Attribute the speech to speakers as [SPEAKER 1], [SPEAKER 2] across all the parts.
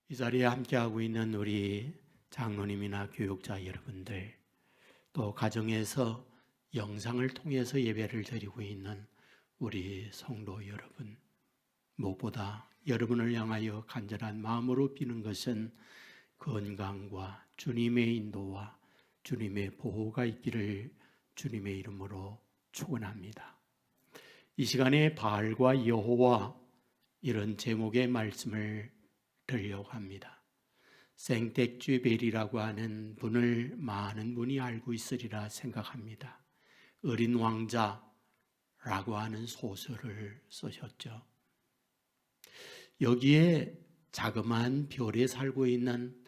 [SPEAKER 1] 이 자리에 함께하고 있는 우리 장로님이나 교육자 여러분들, 또 가정에서 영상을 통해서 예배를 드리고 있는 우리 성도 여러분, 무엇보다 여러분을 향하여 간절한 마음으로 비는 것은 건강과 주님의 인도와 주님의 보호가 있기를 주님의 이름으로 축원합니다. 이 시간에 바알과 여호와, 이런 제목의 말씀을 들려고 합니다. 생텍쥐벨이라고 하는 분을 많은 분이 알고 있으리라 생각합니다. 어린 왕자라고 하는 소설을 쓰셨죠. 여기에 자그마한 별에 살고 있는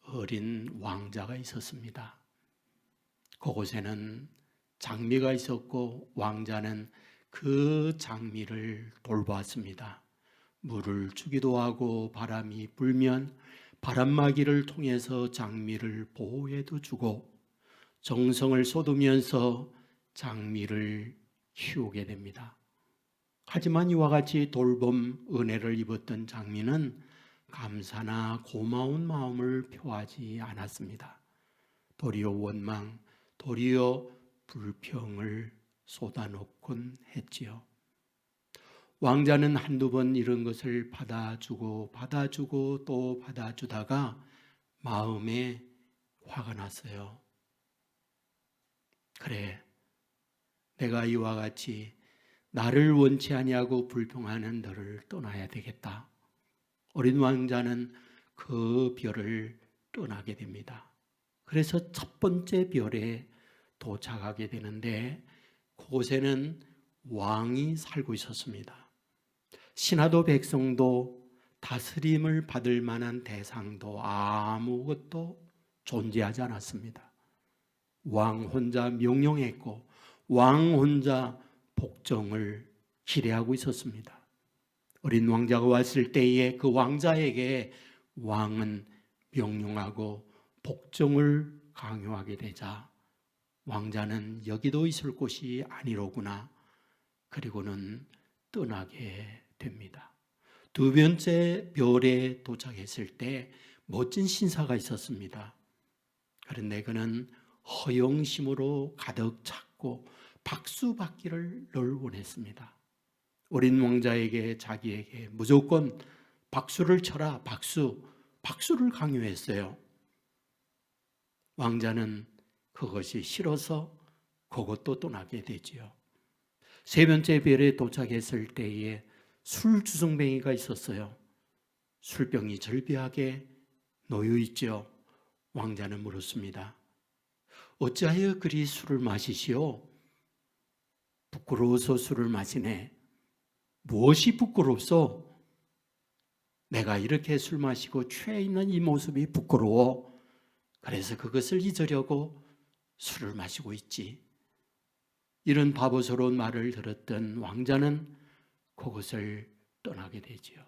[SPEAKER 1] 어린 왕자가 있었습니다. 그곳에는 장미가 있었고 왕자는 그 장미를 돌보았습니다. 물을 주기도 하고 바람이 불면 바람막이를 통해서 장미를 보호해도 주고 정성을 쏟으면서 장미를 키우게 됩니다. 하지만 이와 같이 돌봄 은혜를 입었던 장미는 감사나 고마운 마음을 표하지 않았습니다. 도리어 원망, 도리어 불평을 쏟아놓곤 했지요. 왕자는 한두 번 이런 것을 받아주고 또 받아주다가 마음에 화가 났어요. 그래, 내가 이와 같이 나를 원치 아니하고 불평하는 너를 떠나야 되겠다. 어린 왕자는 그 별을 떠나게 됩니다. 그래서 첫 번째 별에 도착하게 되는데 그곳에는 왕이 살고 있었습니다. 신하도 백성도 다스림을 받을 만한 대상도 아무것도 존재하지 않았습니다. 왕 혼자 명령했고 왕 혼자 복종을 기대하고 있었습니다. 어린 왕자가 왔을 때에 그 왕자에게 왕은 명령하고 복종을 강요하게 되자 왕자는 여기도 있을 곳이 아니로구나. 그리고는 떠나게 됩니다. 두 번째 별에 도착했을 때 멋진 신사가 있었습니다. 그런데 그는 허영심으로 가득 찼고 박수 받기를 늘 원했습니다. 어린 왕자에게 자기에게 무조건 박수를 쳐라, 박수를 강요했어요. 왕자는 그것이 싫어서 그것도 떠나게 되지요. 세 번째 별에 도착했을 때에 술주정뱅이가 있었어요. 술병이 절비하게 놓여 있죠. 왕자는 물었습니다. 어찌하여 그리 술을 마시시오? 부끄러워서 술을 마시네. 무엇이 부끄럽소? 내가 이렇게 술 마시고 취해 있는 이 모습이 부끄러워. 그래서 그것을 잊으려고 술을 마시고 있지. 이런 바보스러운 말을 들었던 왕자는 그것을 떠나게 되지요.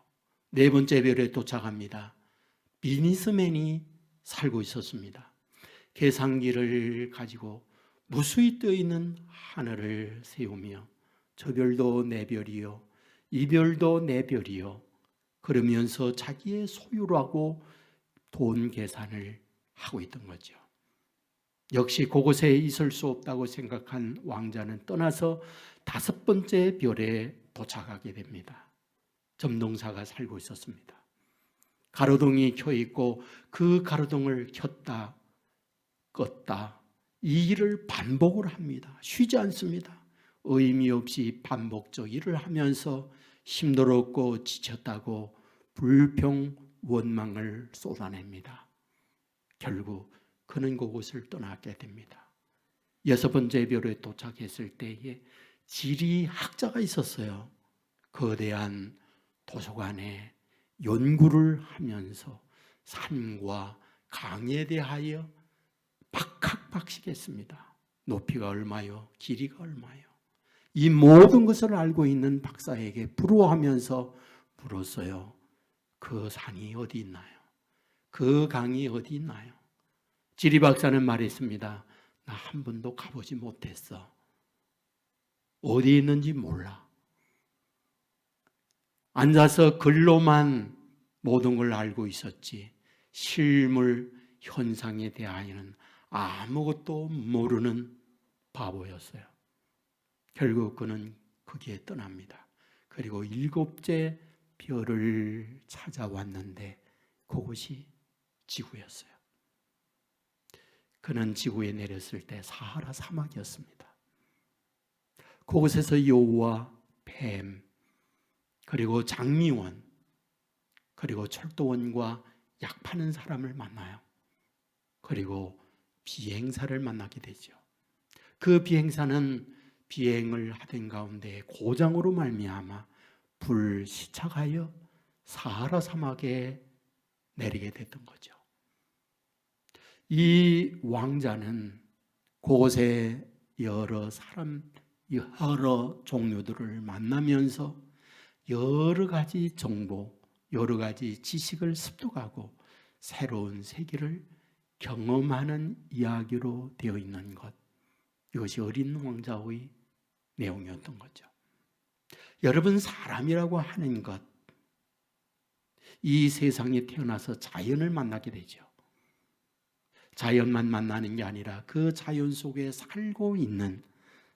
[SPEAKER 1] 네 번째 별에 도착합니다. 비즈니스맨이 살고 있었습니다. 계산기를 가지고 무수히 떠있는 하늘을 세우며 저 별도 내 별이요, 이 별도 내 별이요, 그러면서 자기의 소유라고 돈 계산을 하고 있던 거죠. 역시 그곳에 있을 수 없다고 생각한 왕자는 떠나서 다섯 번째 별에 도착하게 됩니다. 점동사가 살고 있었습니다. 가로등이 켜 있고 그 가로등을 켰다 껐다 이 일을 반복을 합니다. 쉬지 않습니다. 의미 없이 반복적 일을 하면서 힘들었고 지쳤다고 불평 원망을 쏟아냅니다. 결국 그는 그곳을 떠나게 됩니다. 여섯 번째 별에 도착했을 때에 지리학자가 있었어요. 거대한 도서관에 연구를 하면서 산과 강에 대하여 박학박식했습니다. 높이가 얼마요? 길이가 얼마요? 이 모든 것을 알고 있는 박사에게 부러워하면서 물었어요. 그 산이 어디 있나요? 그 강이 어디 있나요? 지리박사는 말했습니다. 나 한 번도 가보지 못했어. 어디 있는지 몰라. 앉아서 글로만 모든 걸 알고 있었지 실물 현상에 대하여는 아무것도 모르는 바보였어요. 결국 그는 거기에 떠납니다. 그리고 7째 별을 찾아왔는데 그곳이 지구였어요. 그는 지구에 내렸을 때 사하라 사막이었습니다. 그곳에서 여우와 뱀, 그리고 장미원, 그리고 철도원과 약 파는 사람을 만나요. 그리고 비행사를 만나게 되죠. 그 비행사는 비행을 하던 가운데 고장으로 말미암아 불시착하여 사하라 사막에 내리게 됐던 거죠. 이 왕자는 그곳에 여러 종류들을 만나면서 여러 가지 정보, 여러 가지 지식을 습득하고 새로운 세계를 경험하는 이야기로 되어 있는 것, 이것이 어린 왕자의 내용이었던 거죠. 여러분, 사람이라고 하는 것, 이 세상에 태어나서 자연을 만나게 되죠. 자연만 만나는 게 아니라 그 자연 속에 살고 있는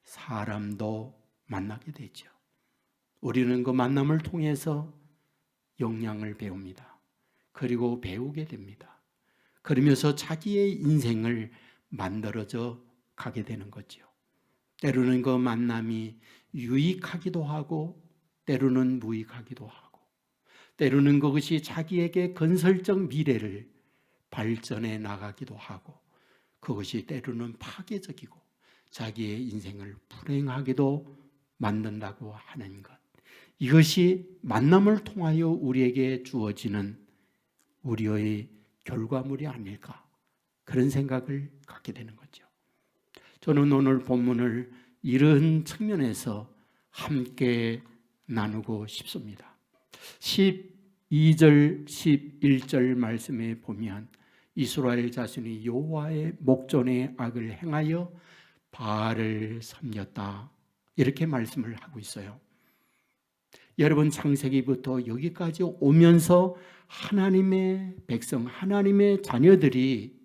[SPEAKER 1] 사람도 만나게 되죠. 우리는 그 만남을 통해서 역량을 배웁니다. 그리고 배우게 됩니다. 그러면서 자기의 인생을 만들어져 가게 되는 거죠. 때로는 그 만남이 유익하기도 하고 때로는 무익하기도 하고 때로는 그것이 자기에게 건설적 미래를 발전해 나가기도 하고 그것이 때로는 파괴적이고 자기의 인생을 불행하게도 만든다고 하는 것, 이것이 만남을 통하여 우리에게 주어지는 우리의 결과물이 아닐까, 그런 생각을 갖게 되는 거죠. 저는 오늘 본문을 이런 측면에서 함께 나누고 싶습니다. 12절, 11절 말씀에 보면 이스라엘 자손이 여호와의 목전에 악을 행하여 바알을 섬겼다, 이렇게 말씀을 하고 있어요. 여러분, 창세기부터 여기까지 오면서 하나님의 백성, 하나님의 자녀들이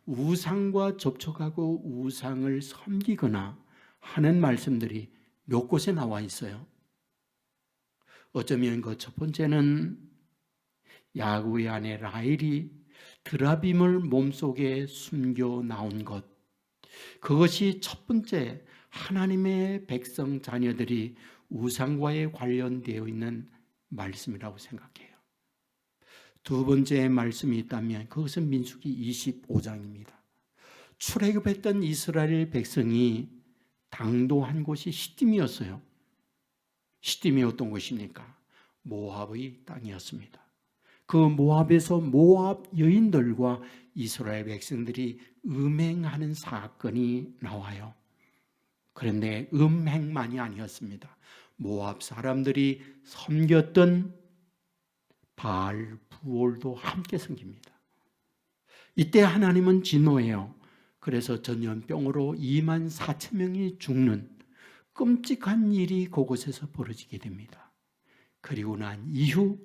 [SPEAKER 1] 우상과 접촉하고 우상을 섬기거나 하는 말씀들이 몇 곳에 나와 있어요. 어쩌면 그 첫 번째는 야곱의 아내 라헬이 드라빔을 몸속에 숨겨 나온 것, 그것이 첫 번째 하나님의 백성 자녀들이 우상과에 관련되어 있는 말씀이라고 생각해요. 두 번째 말씀이 있다면 그것은 민수기 25장입니다. 출애굽했던 이스라엘 백성이 당도한 곳이 시딤이었어요. 시딤이 어떤 곳입니까? 모압의 땅이었습니다. 그 모압에서 모압 여인들과 이스라엘 백성들이 음행하는 사건이 나와요. 그런데 음행만이 아니었습니다. 모압 사람들이 섬겼던 바알 부올도 함께 섬깁니다. 이때 하나님은 진노해요. 그래서 전염병으로 24,000명이 죽는 끔찍한 일이 그곳에서 벌어지게 됩니다. 그리고 난 이후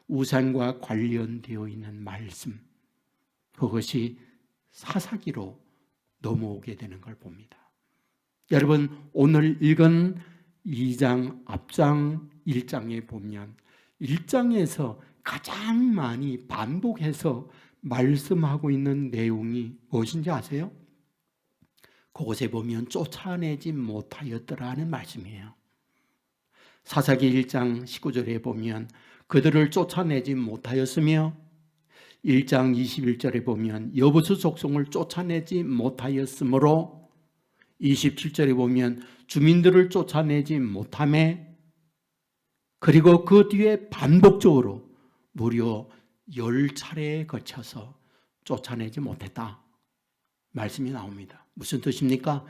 [SPEAKER 1] 우상과 관련되어 있는 말씀, 그것이 사사기로 넘어오게 되는 걸 봅니다. 여러분, 오늘 읽은 2장 앞장 1장에 보면 1장에서 가장 많이 반복해서 말씀하고 있는 내용이 무엇인지 아세요? 그곳에 보면 쫓아내지 못하였더라는 말씀이에요. 사사기 1장 19절에 보면 그들을 쫓아내지 못하였으며 1장 21절에 보면 여부수 족속을 쫓아내지 못하였으므로 27절에 보면 주민들을 쫓아내지 못하매, 그리고 그 뒤에 반복적으로 무려 10차례에 거쳐서 쫓아내지 못했다 말씀이 나옵니다. 무슨 뜻입니까?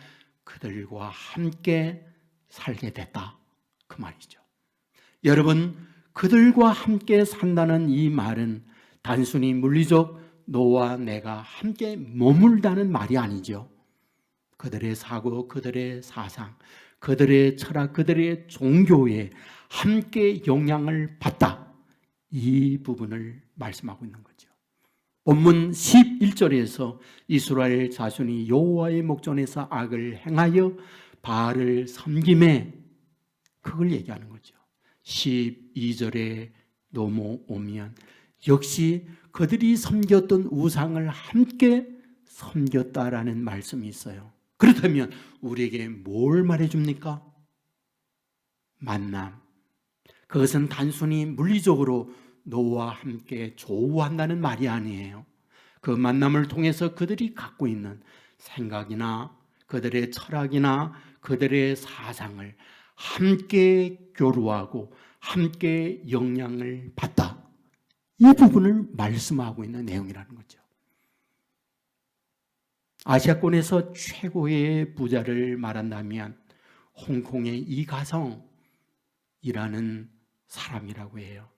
[SPEAKER 1] 그들과 함께 살게 됐다, 그 말이죠. 여러분, 그들과 함께 산다는 이 말은 단순히 물리적 너와 내가 함께 머물다는 말이 아니죠. 그들의 사고, 그들의 사상, 그들의 철학, 그들의 종교에 함께 영향을 받다, 이 부분을 말씀하고 있는 거죠. 본문 11절에서 이스라엘 자손이 여호와의 목전에서 악을 행하여 바알을 섬김에 그걸 얘기하는 거죠. 12절에 넘어오면 역시 그들이 섬겼던 우상을 함께 섬겼다라는 말씀이 있어요. 그렇다면 우리에게 뭘 말해줍니까? 만남. 그것은 단순히 물리적으로 너와 함께 조우한다는 말이 아니에요. 그 만남을 통해서 그들이 갖고 있는 생각이나 그들의 철학이나 그들의 사상을 함께 교류하고 함께 영향을 받다. 이 부분을 말씀하고 있는 내용이라는 거죠. 아시아권에서 최고의 부자를 말한다면 홍콩의 이가성이라는 사람이라고 해요.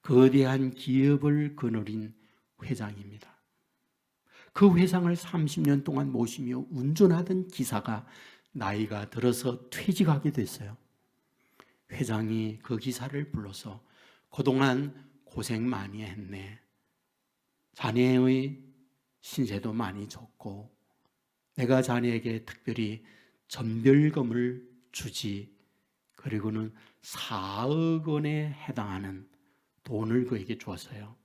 [SPEAKER 1] 거대한 기업을 거느린 회장입니다. 그 회장을 30년 동안 모시며 운전하던 기사가 나이가 들어서 퇴직하게 됐어요. 회장이 그 기사를 불러서 그동안 고생 많이 했네. 자네의 신세도 많이 졌고 내가 자네에게 특별히 전별금을 주지. 그리고는 4억 원에 해당하는 돈을 그에게 주었어요.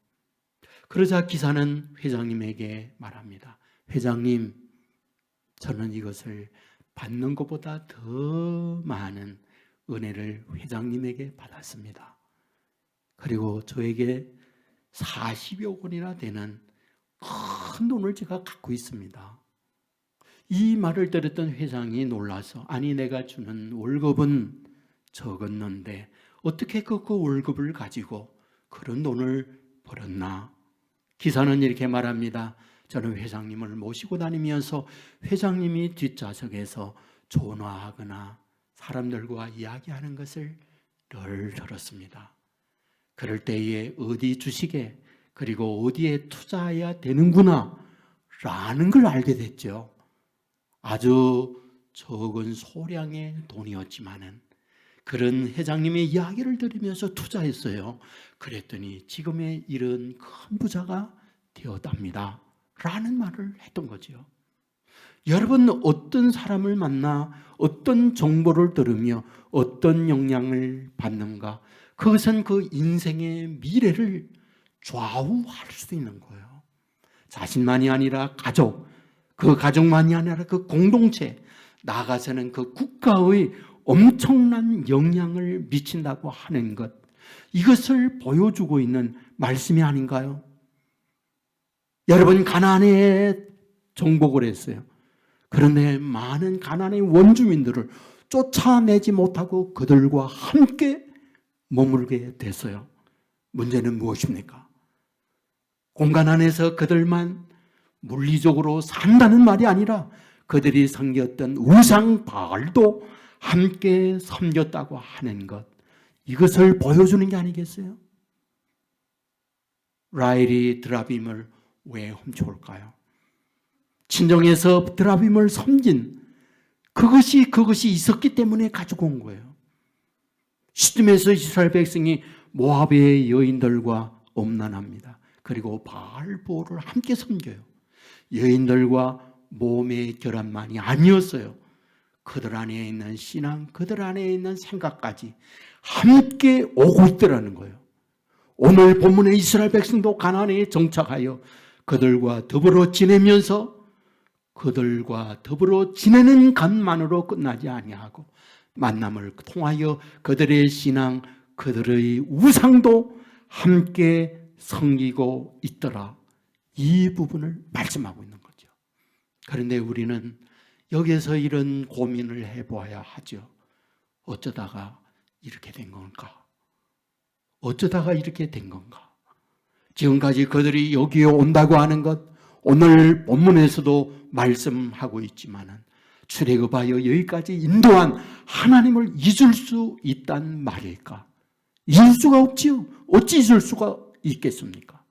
[SPEAKER 1] 그러자 기사는 회장님에게 말합니다. 회장님, 저는 이것을 받는 것보다 더 많은 은혜를 회장님에게 받았습니다. 그리고 저에게 40여 원이나 되는 큰 돈을 제가 갖고 있습니다. 이 말을 들었던 회장이 놀라서 아니 내가 주는 월급은 적었는데 어떻게 그 월급을 가지고 그런 돈을 벌었나? 기사는 이렇게 말합니다. 저는 회장님을 모시고 다니면서 회장님이 뒷좌석에서 전화하거나 사람들과 이야기하는 것을 늘 들었습니다. 그럴 때에 어디 주식에 그리고 어디에 투자해야 되는구나 라는 걸 알게 됐죠. 아주 적은 소량의 돈이었지만은 그런 회장님의 이야기를 들으면서 투자했어요. 그랬더니 지금의 이런 큰 부자가 되었답니다. 라는 말을 했던 거죠. 여러분 어떤 사람을 만나 어떤 정보를 들으며 어떤 영향을 받는가 그것은 그 인생의 미래를 좌우할 수 있는 거예요. 자신만이 아니라 가족, 그 가족만이 아니라 그 공동체, 나아가서는 그 국가의 엄청난 영향을 미친다고 하는 것, 이것을 보여주고 있는 말씀이 아닌가요? 여러분 가나안에 정복을 했어요. 그런데 많은 가나안의 원주민들을 쫓아내지 못하고 그들과 함께 머물게 됐어요. 문제는 무엇입니까? 공간 안에서 그들만 물리적으로 산다는 말이 아니라 그들이 섬겼던 우상 바알도 함께 섬겼다고 하는 것, 이것을 보여주는 게 아니겠어요? 라헬이 드라빔을 왜 훔쳐올까요? 친정에서 드라빔을 섬긴 그것이 있었기 때문에 가지고 온 거예요. 시딤에서 이스라엘 백성이 모압의 여인들과 엄난합니다. 그리고 바알보를 함께 섬겨요. 여인들과 몸의 결합만이 아니었어요. 그들 안에 있는 신앙, 그들 안에 있는 생각까지 함께 오고 있더라는 거예요. 오늘 본문의 이스라엘 백성도 가나안에 정착하여 그들과 더불어 지내면서 그들과 더불어 지내는 것만으로 끝나지 아니하고 만남을 통하여 그들의 신앙, 그들의 우상도 함께 섬기고 있더라. 이 부분을 말씀하고 있는 거죠. 그런데 우리는 여기에서 이런 고민을 해보아야 하죠. 어쩌다가 이렇게 된 건가? 어쩌다가 이렇게 된 건가? 지금까지 그들이 여기에 온다고 하는 것, 오늘 본문에서도 말씀하고 있지만은 출애굽하여 여기까지 인도한 하나님을 잊을 수 있단 말일까? 잊을 수가 없지요. 어찌 잊을 수가 있겠습니까?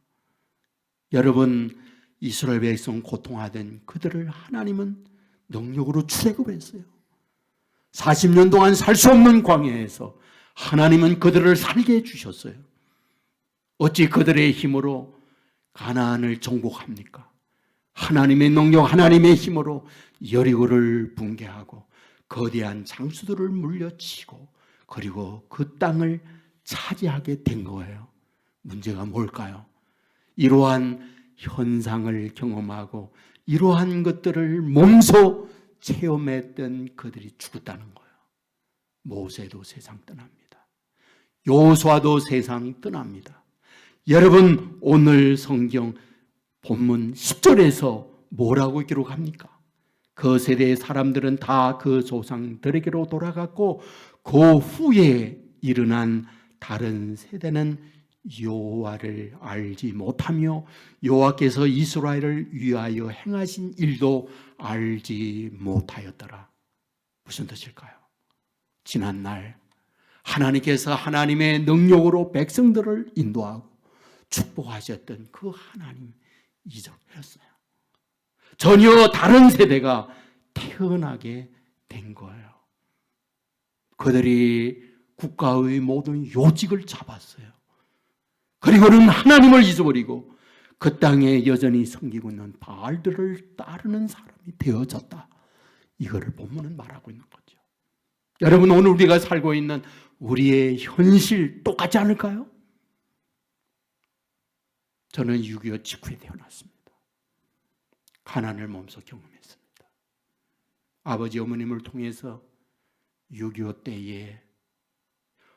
[SPEAKER 1] 여러분, 이스라엘 백성 고통하던 그들을 하나님은 능력으로 출애굽했어요. 40년 동안 살 수 없는 광야에서 하나님은 그들을 살게 해주셨어요. 어찌 그들의 힘으로 가나안을 정복합니까? 하나님의 능력, 하나님의 힘으로 여리고를 붕괴하고 거대한 장수들을 물려치고 그리고 그 땅을 차지하게 된 거예요. 문제가 뭘까요? 이러한 현상을 경험하고 이러한 것들을 몸소 체험했던 그들이 죽었다는 거예요. 모세도 세상 떠납니다. 여호수아도 세상 떠납니다. 여러분, 오늘 성경 본문 10절에서 뭐라고 기록합니까? 그 세대의 사람들은 다 그 조상들에게로 돌아갔고 그 후에 일어난 다른 세대는 여호와를 알지 못하며 여호와께서 이스라엘을 위하여 행하신 일도 알지 못하였더라. 무슨 뜻일까요? 지난날 하나님께서 하나님의 능력으로 백성들을 인도하고 축복하셨던 그 하나님 잊어버렸어요. 전혀 다른 세대가 태어나게 된 거예요. 그들이 국가의 모든 요직을 잡았어요. 그리고는 하나님을 잊어버리고 그 땅에 여전히 섬기고 있는 바알들을 따르는 사람이 되어졌다. 이거를 본문은 말하고 있는 거죠. 여러분, 오늘 우리가 살고 있는 우리의 현실 똑같지 않을까요? 저는 6.25 직후에 태어났습니다. 가난을 몸소 경험했습니다. 아버지 어머님을 통해서 6.25 때에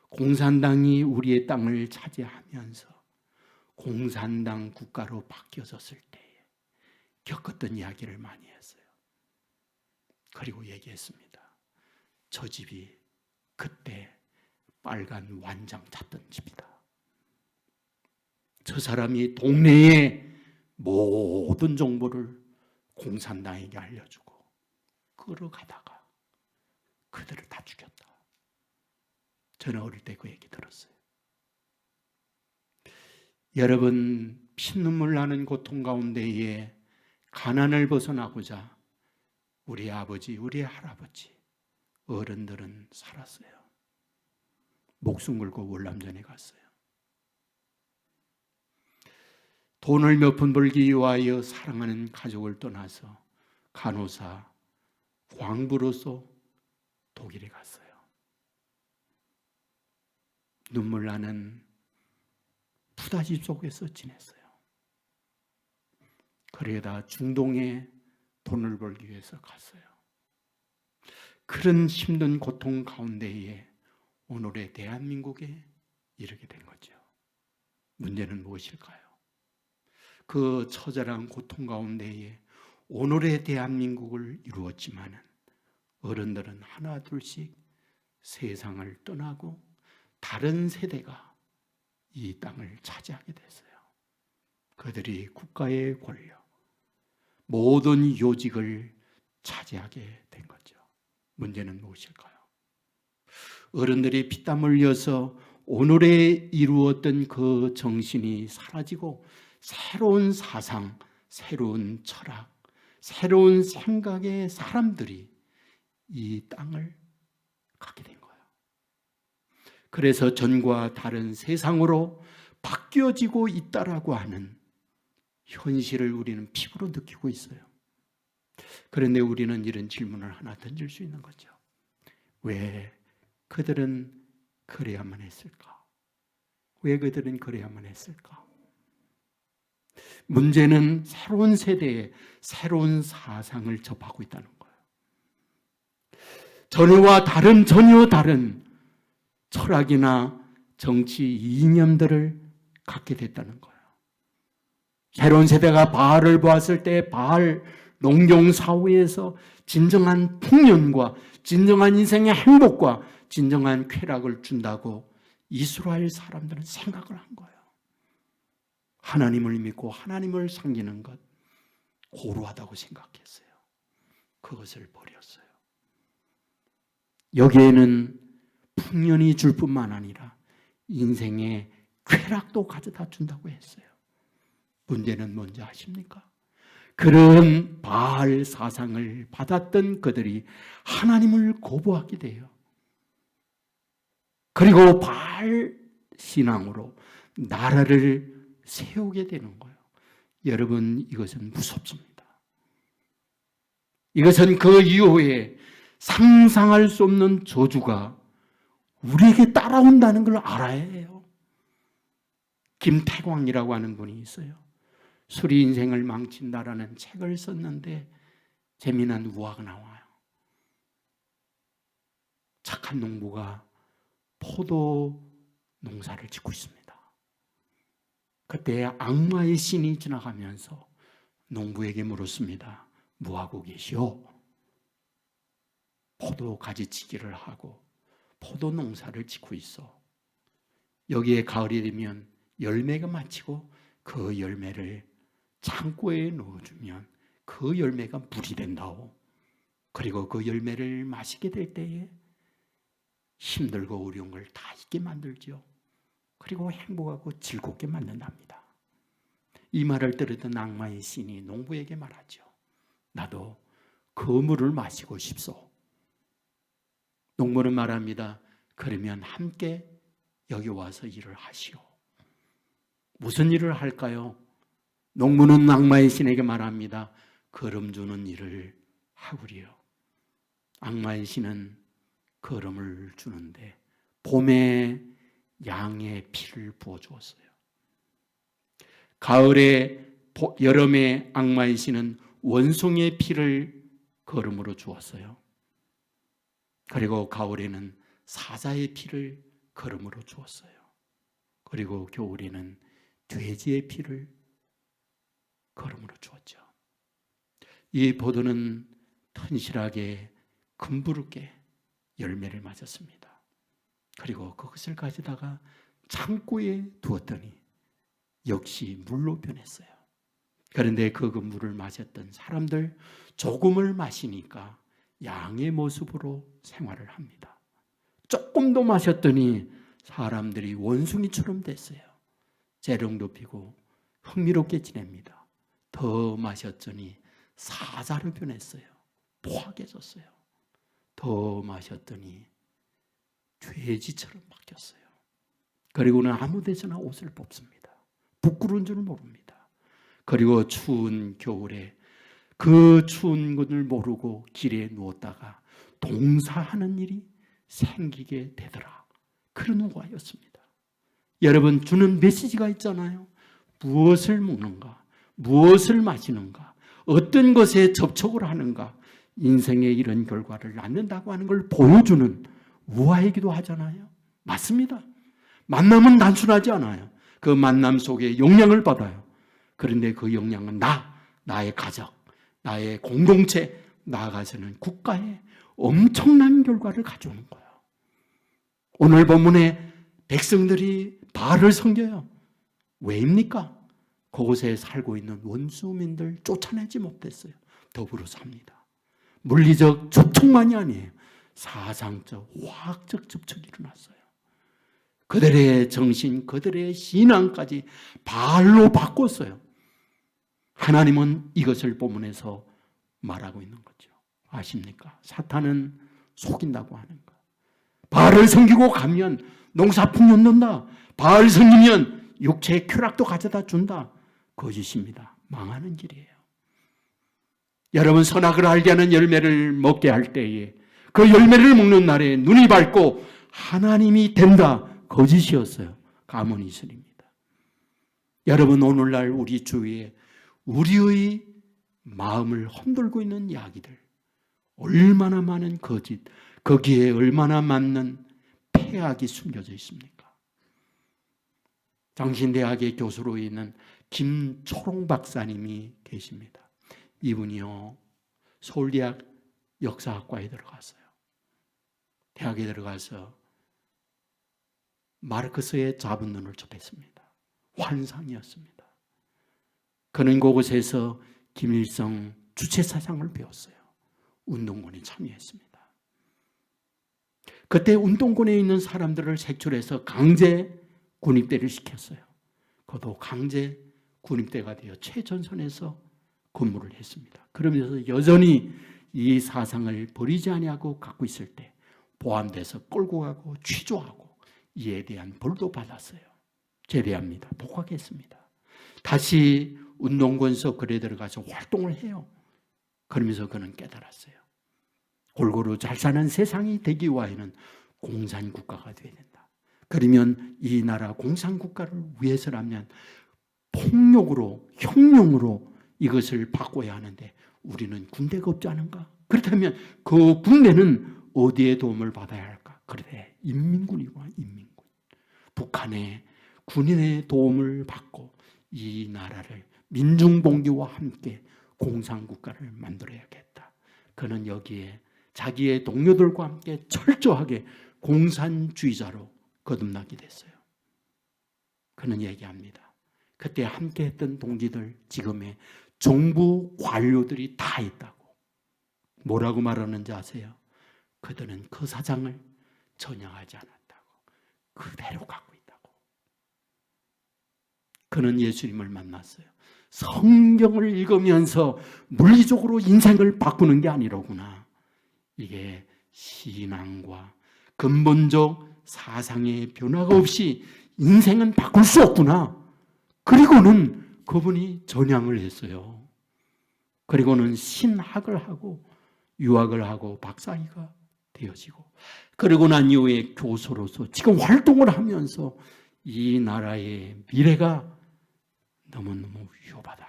[SPEAKER 1] 공산당이 우리의 땅을 차지하면서 공산당 국가로 바뀌어졌을 때에 겪었던 이야기를 많이 했어요. 그리고 얘기했습니다. 저 집이 그때 빨간 완장 탔던 집이다. 저 사람이 동네의 모든 정보를 공산당에게 알려주고 끌어가다가 그들을 다 죽였다. 저는 어릴 때 그 얘기 들었어요. 여러분, 피눈물 나는 고통 가운데에 가난을 벗어나고자 우리 아버지, 우리 할아버지, 어른들은 살았어요. 목숨 걸고 월남전에 갔어요. 돈을 몇 푼 벌기 위하여 사랑하는 가족을 떠나서 간호사, 광부로서 독일에 갔어요. 눈물 나는 푸다지 속에서 지냈어요. 그러다 중동에 돈을 벌기 위해서 갔어요. 그런 힘든 고통 가운데에 오늘의 대한민국에 이르게 된 거죠. 문제는 무엇일까요? 그 처절한 고통 가운데에 오늘의 대한민국을 이루었지만 어른들은 하나 둘씩 세상을 떠나고 다른 세대가 이 땅을 차지하게 됐어요. 그들이 국가의 권력, 모든 요직을 차지하게 된 거죠. 문제는 무엇일까요? 어른들이 피땀 흘려서 오늘에 이루었던 그 정신이 사라지고 새로운 사상, 새로운 철학, 새로운 생각의 사람들이 이 땅을 갖게 된 거예요. 그래서 전과 다른 세상으로 바뀌어지고 있다라고 하는 현실을 우리는 피부로 느끼고 있어요. 그런데 우리는 이런 질문을 하나 던질 수 있는 거죠. 왜 그들은 그래야만 했을까? 왜 그들은 그래야만 했을까? 문제는 새로운 세대에 새로운 사상을 접하고 있다는 거예요. 전과 전혀 다른 철학이나 정치 이념들을 갖게 됐다는 거예요. 새로운 세대가 바알을 보았을 때 바알 농경 사회에서 진정한 풍년과 진정한 인생의 행복과 진정한 쾌락을 준다고 이스라엘 사람들은 생각을 한 거예요. 하나님을 믿고 하나님을 섬기는 것 고루하다고 생각했어요. 그것을 버렸어요. 여기에는 풍년이 줄 뿐만 아니라 인생의 쾌락도 가져다 준다고 했어요. 문제는 뭔지 아십니까? 그런 바알 사상을 받았던 그들이 하나님을 거부하게 돼요. 그리고 바알 신앙으로 나라를 세우게 되는 거예요. 여러분, 이것은 무섭습니다. 이것은 그 이후에 상상할 수 없는 저주가 우리에게 따라온다는 걸 알아야 해요. 김태광이라고 하는 분이 있어요. 술이 인생을 망친다라는 책을 썼는데 재미난 우화가 나와요. 착한 농부가 포도 농사를 짓고 있습니다. 그때 악마의 신이 지나가면서 농부에게 물었습니다. 뭐하고 계시오? 포도 가지치기를 하고 포도 농사를 짓고 있어. 여기에 가을이 되면 열매가 맺히고 그 열매를 창고에 넣어주면 그 열매가 물이 된다오. 그리고 그 열매를 마시게 될 때에 힘들고 어려운 걸 다 잊게 만들죠. 그리고 행복하고 즐겁게 만든답니다. 이 말을 들었던 악마의 신이 농부에게 말하죠. 나도 그 물을 마시고 싶소. 농부는 말합니다. 그러면 함께 여기 와서 일을 하시오. 무슨 일을 할까요? 농부는 악마의 신에게 말합니다. 거름 주는 일을 하구리요. 악마의 신은 거름을 주는데 봄에 양의 피를 부어주었어요. 가을에 여름에 악마의 신은 원숭이의 피를 거름으로 주었어요. 그리고 가을에는 사자의 피를 거름으로 주었어요. 그리고 겨울에는 돼지의 피를 거름으로 주었죠. 이 포도는 튼실하게 금부르게 열매를 맺었습니다. 그리고 그것을 가져다가 창고에 두었더니 역시 물로 변했어요. 그런데 그 물을 마셨던 사람들 조금을 마시니까 양의 모습으로 생활을 합니다. 조금 더 마셨더니 사람들이 원숭이처럼 됐어요. 재롱도 피고 흥미롭게 지냅니다. 더 마셨더니 사자로 변했어요. 포악해졌어요. 더 마셨더니 돼지처럼 바뀌었어요. 그리고는 아무 데서나 옷을 뽑습니다. 부끄러운 줄 모릅니다. 그리고 추운 겨울에 그 추운 것을 모르고 길에 누웠다가 동사하는 일이 생기게 되더라. 그런 후가였습니다. 여러분, 주는 메시지가 있잖아요. 무엇을 먹는가, 무엇을 마시는가, 어떤 것에 접촉을 하는가, 인생의 이런 결과를 낳는다고 하는 걸 보여주는 우화이기도 하잖아요. 맞습니다. 만남은 단순하지 않아요. 그 만남 속에 영향을 받아요. 그런데 그 영향은 나의 가족, 나의 공동체, 나아가서는 국가에 엄청난 결과를 가져오는 거예요. 오늘 본문에 백성들이 바알을 섬겨요. 왜입니까? 그곳에 살고 있는 원수민들 쫓아내지 못했어요. 더불어 삽니다. 물리적 접촉만이 아니에요. 사상적, 화학적 접촉이 일어났어요. 그들의 정신, 그들의 신앙까지 바알로 바꿨어요. 하나님은 이것을 본문에서 말하고 있는 거죠. 아십니까? 사탄은 속인다고 하는 거. 바알을 섬기고 가면 농사풍 얻는다. 바알 섬기면 육체의 쾌락도 가져다 준다. 거짓입니다. 망하는 길이에요. 여러분, 선악을 알게 하는 열매를 먹게 할 때에 그 열매를 먹는 날에 눈이 밝고 하나님이 된다. 거짓이었어요. 가문이슬입니다. 여러분, 오늘날 우리 주위에 우리의 마음을 흔들고 있는 이야기들, 얼마나 많은 거짓, 거기에 얼마나 많은 폐악이 숨겨져 있습니까? 장신대학의 교수로 있는 김초롱 박사님이 계십니다. 이분이요, 서울대학 역사학과에 들어갔어요. 대학에 들어가서 마르크스의 자본론을 접했습니다. 환상이었습니다. 그는 그곳에서 김일성 주체사상을 배웠어요. 운동권에 참여했습니다. 그때 운동권에 있는 사람들을 색출해서 강제 군입대를 시켰어요. 그도 강제 군입대가 되어 최전선에서 근무를 했습니다. 그러면서 여전히 이 사상을 버리지 아니하고 갖고 있을 때 보안돼서 끌고 가고 취조하고 이에 대한 벌도 받았어요. 제대합니다. 복학했습니다. 다시 운동권서 거리에 들어가서 활동을 해요. 그러면서 그는 깨달았어요. 골고루 잘 사는 세상이 되기 위해서는 공산국가가 되어야 된다. 그러면 이 나라 공산국가를 위해서라면 폭력으로, 혁명으로 이것을 바꿔야 하는데 우리는 군대가 없지 않은가? 그렇다면 그 군대는 어디에 도움을 받아야 할까? 그래, 인민군이구나, 인민군. 북한의 군인의 도움을 받고 이 나라를 민중봉기와 함께 공산국가를 만들어야겠다. 그는 여기에 자기의 동료들과 함께 철저하게 공산주의자로 거듭나게 됐어요. 그는 얘기합니다. 그때 함께 했던 동지들, 지금의 정부 관료들이 다 있다고. 뭐라고 말하는지 아세요? 그들은 그 사장을 전향하지 않았다고. 그대로 갖고 있다고. 그는 예수님을 만났어요. 성경을 읽으면서 물리적으로 인생을 바꾸는 게 아니로구나. 이게 신앙과 근본적 사상의 변화가 없이 인생은 바꿀 수 없구나. 그리고는 그분이 전향을 했어요. 그리고는 신학을 하고 유학을 하고 박사학위가 되어지고, 그리고 난 이후에 교수로서 지금 활동을 하면서 이 나라의 미래가 너무너무 위협하다.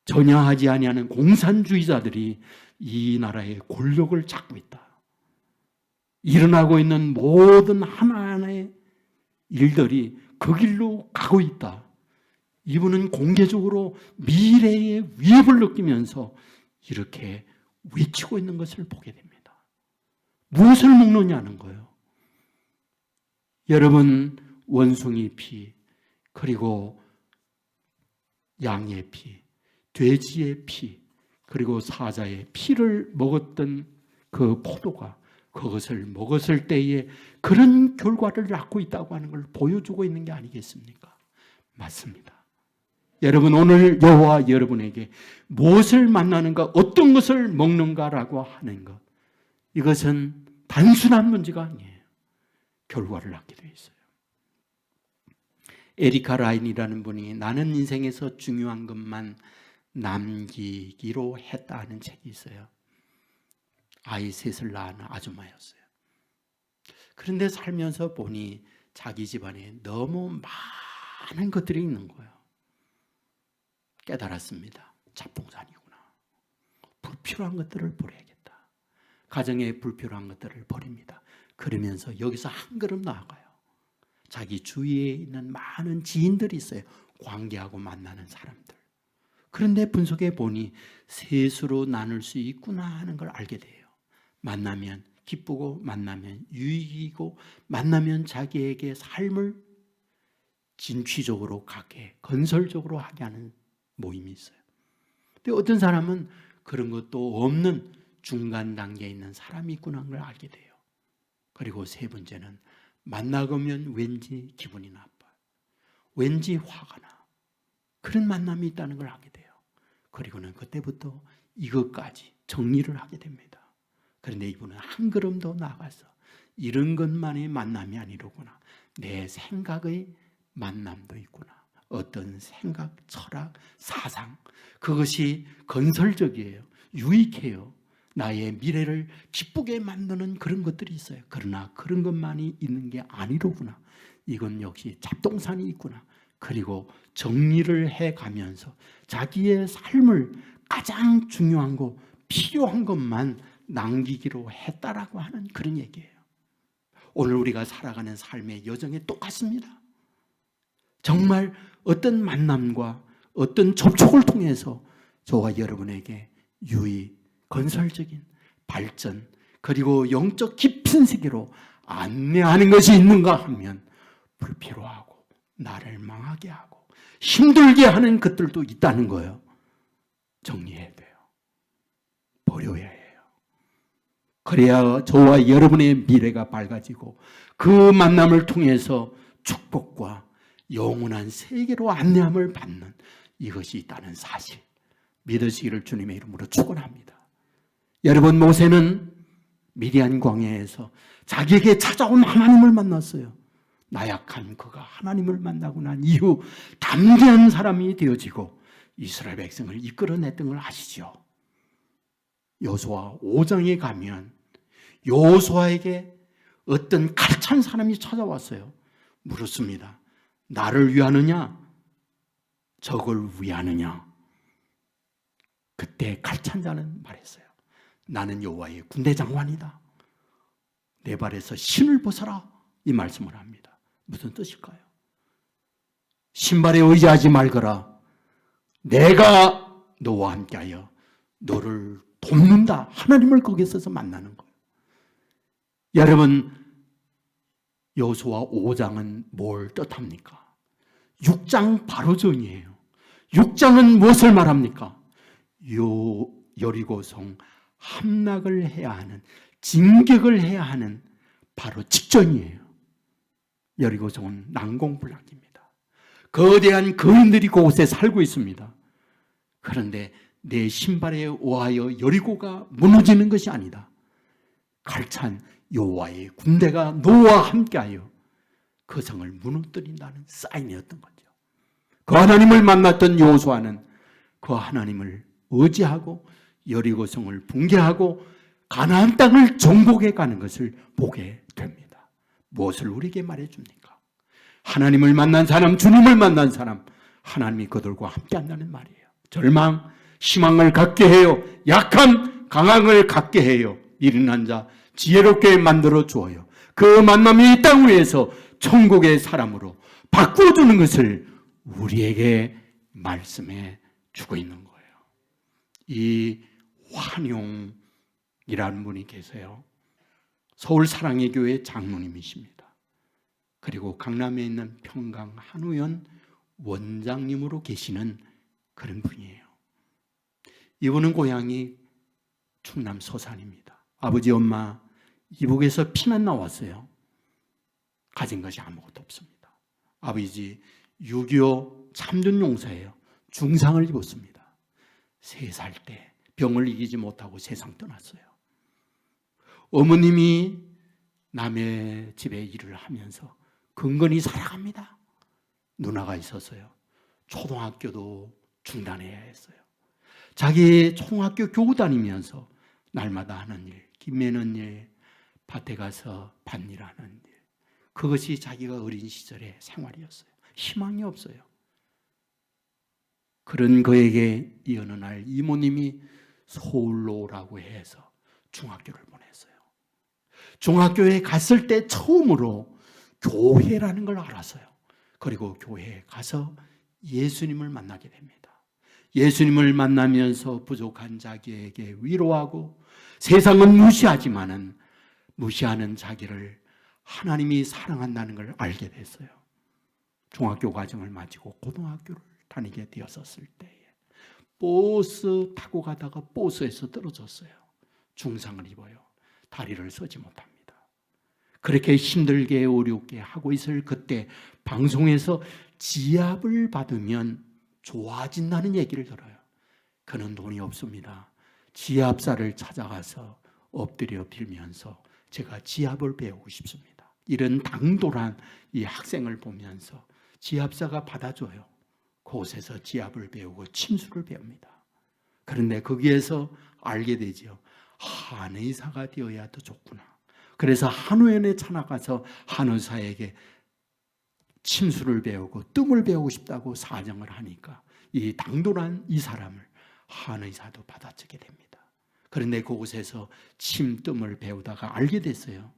[SPEAKER 1] 전향하지 아니하는 공산주의자들이 이 나라의 권력을 잡고 있다. 일어나고 있는 모든 하나하나의 일들이 그 길로 가고 있다. 이분은 공개적으로 미래의 위협을 느끼면서 이렇게 외치고 있는 것을 보게 됩니다. 무엇을 먹느냐는 거예요. 여러분, 원숭이 피, 그리고 양의 피, 돼지의 피, 그리고 사자의 피를 먹었던 그 포도가 그것을 먹었을 때에 그런 결과를 낳고 있다고 하는 걸 보여주고 있는 게 아니겠습니까? 맞습니다. 여러분, 오늘 여호와 여러분에게 무엇을 만나는가, 어떤 것을 먹는가라고 하는 것, 이것은 단순한 문제가 아니에요. 결과를 낳게 되어 있어요. 에리카 라인이라는 분이 나는 인생에서 중요한 것만 남기기로 했다는 책이 있어요. 아이 셋을 낳은 아줌마였어요. 그런데 살면서 보니 자기 집안에 너무 많은 것들이 있는 거예요. 깨달았습니다. 잡동사니구나. 불필요한 것들을 버려야겠다. 가정에 불필요한 것들을 버립니다. 그러면서 여기서 한 걸음 나아가요. 자기 주위에 있는 많은 지인들이 있어요. 관계하고 만나는 사람들. 그런데 분석해 보니 셋으로 나눌 수 있구나 하는 걸 알게 돼요. 만나면 기쁘고, 만나면 유익이고, 만나면 자기에게 삶을 진취적으로 가게, 건설적으로 하게 하는 모임이 있어요. 근데 어떤 사람은 그런 것도 없는 중간 단계에 있는 사람이 있구나 하는 걸 알게 돼요. 그리고 세 번째는 만나보면 왠지 기분이 나빠, 왠지 화가 나, 그런 만남이 있다는 걸 알게 돼요. 그리고는 그때부터 이것까지 정리를 하게 됩니다. 그런데 이분은 한 걸음 더 나아가서 이런 것만의 만남이 아니로구나, 내 생각의 만남도 있구나. 어떤 생각, 철학, 사상, 그것이 건설적이에요. 유익해요. 나의 미래를 기쁘게 만드는 그런 것들이 있어요. 그러나 그런 것만이 있는 게 아니로구나. 이건 역시 잡동사니 있구나. 그리고 정리를 해가면서 자기의 삶을 가장 중요한 거, 필요한 것만 남기기로 했다라고 하는 그런 얘기예요. 오늘 우리가 살아가는 삶의 여정이 똑같습니다. 정말 어떤 만남과 어떤 접촉을 통해서 저와 여러분에게 유익, 건설적인 발전, 그리고 영적 깊은 세계로 안내하는 것이 있는가 하면 불필요하고 나를 망하게 하고 힘들게 하는 것들도 있다는 거예요. 정리해야 돼요. 버려야 해요. 그래야 저와 여러분의 미래가 밝아지고 그 만남을 통해서 축복과 영원한 세계로 안내함을 받는 이것이 있다는 사실, 믿으시기를 주님의 이름으로 축원합니다. 여러분, 모세는 미디안 광야에서 자기에게 찾아온 하나님을 만났어요. 나약한 그가 하나님을 만나고 난 이후 담대한 사람이 되어지고 이스라엘 백성을 이끌어냈던 걸 아시죠? 여호수아 5장에 가면 여호수아에게 어떤 가찬 사람이 찾아왔어요. 물었습니다. 나를 위하느냐? 적을 위하느냐? 그때 가찬 자는 말했어요. 나는 여호와의 군대 장관이다. 내 발에서 신을 벗어라. 이 말씀을 합니다. 무슨 뜻일까요? 신발에 의지하지 말거라. 내가 너와 함께하여 너를 돕는다. 하나님을 거기서 만나는 거예요. 여러분, 여호수아 5장은 뭘 뜻합니까? 6장 바로 전이에요. 6장은 무엇을 말합니까? 여리고성 함락을 해야 하는, 진격을 해야 하는 바로 직전이에요. 여리고성은 난공불락입니다. 거대한 거인들이 그곳에 살고 있습니다. 그런데 내 신발에 의하여 여리고가 무너지는 것이 아니다. 갈찬 여호와의 군대가 너와 함께하여 그 성을 무너뜨린다는 사인이었던 거죠. 그 하나님을 만났던 여호수아는 그 하나님을 의지하고 여리고성을 붕괴하고 가나안 땅을 정복해 가는 것을 보게 됩니다. 무엇을 우리에게 말해줍니까? 하나님을 만난 사람, 주님을 만난 사람, 하나님이 그들과 함께한다는 말이에요. 절망, 희망을 갖게 해요. 약함, 강함을 갖게 해요. 일어난 자 지혜롭게 만들어 주어요. 그 만남이 이 땅 위에서 천국의 사람으로 바꾸어주는 것을 우리에게 말씀해 주고 있는 거예요. 이 환용이라는 분이 계세요. 서울 사랑의 교회 장로님이십니다. 그리고 강남에 있는 평강 한우연 원장님으로 계시는 그런 분이에요. 이분은 고향이 충남 서산입니다. 아버지 엄마 이북에서 피난 나왔어요. 가진 것이 아무것도 없습니다. 아버지 6.25 참전용사예요. 중상을 입었습니다. 3살 때 병을 이기지 못하고 세상 떠났어요. 어머님이 남의 집에 일을 하면서 근근히 살아갑니다. 누나가 있었어요. 초등학교도 중단해야 했어요. 자기 초등학교 교우 다니면서 날마다 하는 일, 김매는 일, 밭에 가서 밭일하는 일, 그것이 자기가 어린 시절의 생활이었어요. 희망이 없어요. 그런 그에게 이 어느 날 이모님이 서울로 오라고 해서 중학교를 보냈어요. 중학교에 갔을 때 처음으로 교회라는 걸 알았어요. 그리고 교회에 가서 예수님을 만나게 됩니다. 예수님을 만나면서 부족한 자기에게 위로하고 세상은 무시하지만은 무시하는 자기를 하나님이 사랑한다는 걸 알게 됐어요. 중학교 과정을 마치고 고등학교를 다니게 되었을 때에 버스 타고 가다가 버스에서 떨어졌어요. 중상을 입어요. 다리를 서지 못합니다. 그렇게 힘들게 어렵게 하고 있을 그때 방송에서 지압을 받으면 좋아진다는 얘기를 들어요. 그는 돈이 없습니다. 지압사를 찾아가서 엎드려 빌면서 제가 지압을 배우고 싶습니다. 이런 당돌한 이 학생을 보면서 지압사가 받아줘요. 그곳에서 지압을 배우고 침수를 배웁니다. 그런데 거기에서 알게 되죠. 한의사가 되어야 더 좋구나. 그래서 한의원에 찾아가서 한의사에게 침수를 배우고 뜸을 배우고 싶다고 사정을 하니까 이 당돌한 이 사람을 한의사도 받아주게 됩니다. 그런데 그곳에서 침뜸을 배우다가 알게 됐어요.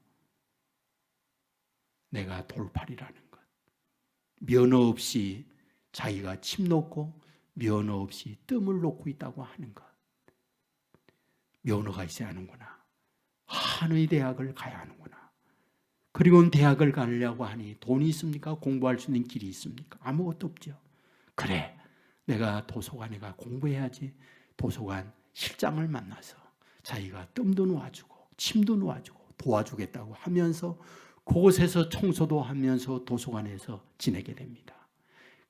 [SPEAKER 1] 내가 돌팔이라는 것. 면허 없이 자기가 침 놓고 면허 없이 뜸을 놓고 있다고 하는 것. 면허가 있어야 하는구나. 한의대학을 가야 하는구나. 그리고 대학을 가려고 하니 돈이 있습니까? 공부할 수 있는 길이 있습니까? 아무것도 없죠. 그래, 내가 도서관에 가 공부해야지. 도서관 실장을 만나서 자기가 뜸도 놓아주고 침도 놓아주고 도와주겠다고 하면서 그곳에서 청소도 하면서 도서관에서 지내게 됩니다.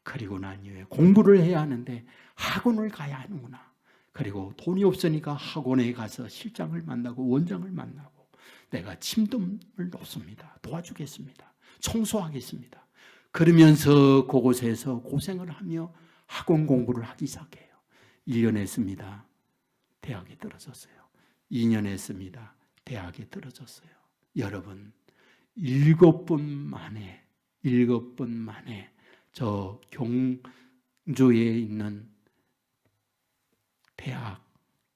[SPEAKER 1] 그리고 난 이후에 공부를 해야 하는데 학원을 가야 하는구나. 그리고 돈이 없으니까 학원에 가서 실장을 만나고 원장을 만나고 내가 침뜸을 놓습니다. 도와주겠습니다. 청소하겠습니다. 그러면서 그곳에서 고생을 하며 학원 공부를 하기 시작해요. 1년 했습니다. 대학에 떨어졌어요. 2년 했습니다. 대학에 떨어졌어요. 여러분, 7번 만에 저 경주에 있는 대학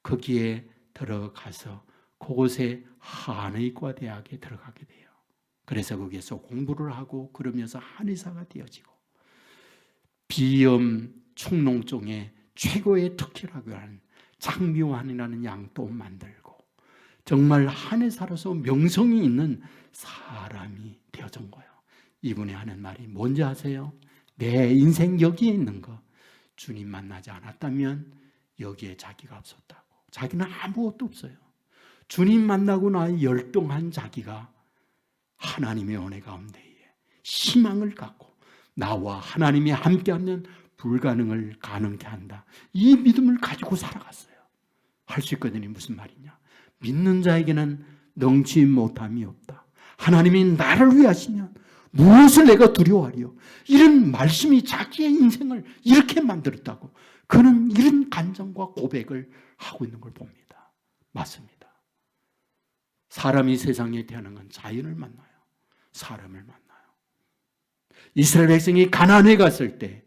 [SPEAKER 1] 거기에 들어가서 그곳에 한의과 대학에 들어가게 돼요. 그래서 거기에서 공부를 하고 그러면서 한의사가 되어지고 비염 축농증의 최고의 특효라고 하는 장미환이라는 약도 만들고 정말 한의사로서 명성이 있는 사람이 되어진 거예요. 이분이 하는 말이 뭔지 아세요? 내 인생 여기에 있는 거 주님 만나지 않았다면 여기에 자기가 없었다고. 자기는 아무것도 없어요. 주님 만나고 나의 열등한 자기가 하나님의 은혜 가운데에 희망을 갖고 나와 하나님이 함께하면 불가능을 가능케 한다. 이 믿음을 가지고 살아갔어요. 할 수 있거든요. 무슨 말이냐? 믿는 자에게는 능치 못함이 없다. 하나님이 나를 위하시면 무엇을 내가 두려워하리요? 이런 말씀이 자기의 인생을 이렇게 만들었다고 그는 이런 간증과 고백을 하고 있는 걸 봅니다. 맞습니다. 사람이 세상에 태어난 건 자연을 만나요. 사람을 만나요. 이스라엘 백성이 가나안에 갔을 때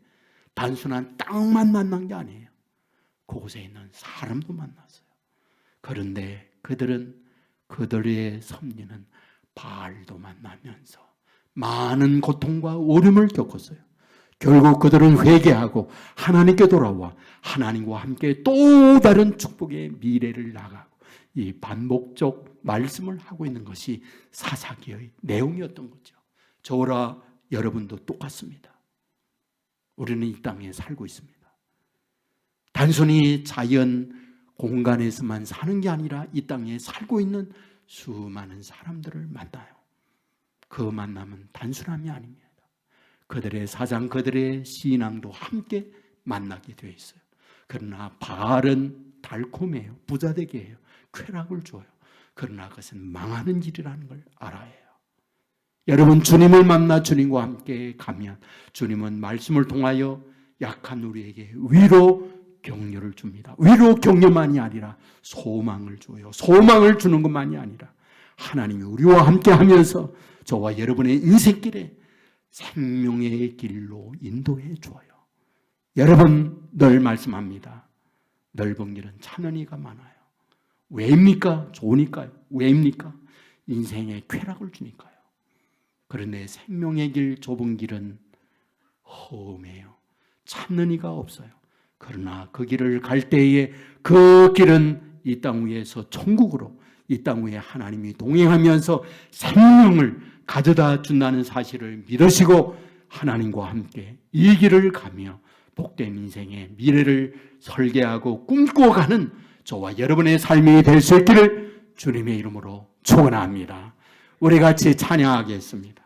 [SPEAKER 1] 단순한 땅만 만난 게 아니에요. 그곳에 있는 사람도 만났어요. 그런데 그들은 그들의 섭리는 바알도 만나면서 많은 고통과 어려움을 겪었어요. 결국 그들은 회개하고 하나님께 돌아와 하나님과 함께 또 다른 축복의 미래를 나가고 이 반복적 말씀을 하고 있는 것이 사사기의 내용이었던 거죠. 저와 여러분도 똑같습니다. 우리는 이 땅에 살고 있습니다. 단순히 자연 공간에서만 사는 게 아니라 이 땅에 살고 있는 수많은 사람들을 만나요. 그 만남은 단순함이 아닙니다. 그들의 사장, 그들의 신앙도 함께 만나게 되어 있어요. 그러나 바알은 달콤해요. 부자되게 해요. 쾌락을 줘요. 그러나 그것은 망하는 일이라는 걸 알아야 해요. 여러분, 주님을 만나 주님과 함께 가면 주님은 말씀을 통하여 약한 우리에게 위로 격려를 줍니다. 위로 격려만이 아니라 소망을 줘요. 소망을 주는 것만이 아니라 하나님이 우리와 함께 하면서 저와 여러분의 인생길에 생명의 길로 인도해 줘요. 여러분, 늘 말씀합니다. 넓은 길은 찬원이가 많아요. 왜입니까? 좋으니까요. 왜입니까? 인생에 쾌락을 주니까요. 그런데 생명의 길, 좁은 길은 험해요. 찾는 이가 없어요. 그러나 그 길을 갈 때에 그 길은 이 땅 위에서 천국으로, 이 땅 위에 하나님이 동행하면서 생명을 가져다 준다는 사실을 믿으시고 하나님과 함께 이 길을 가며 복된 인생의 미래를 설계하고 꿈꿔가는 저와 여러분의 삶이 될 수 있기를 주님의 이름으로 축원합니다. 우리 같이 찬양하겠습니다.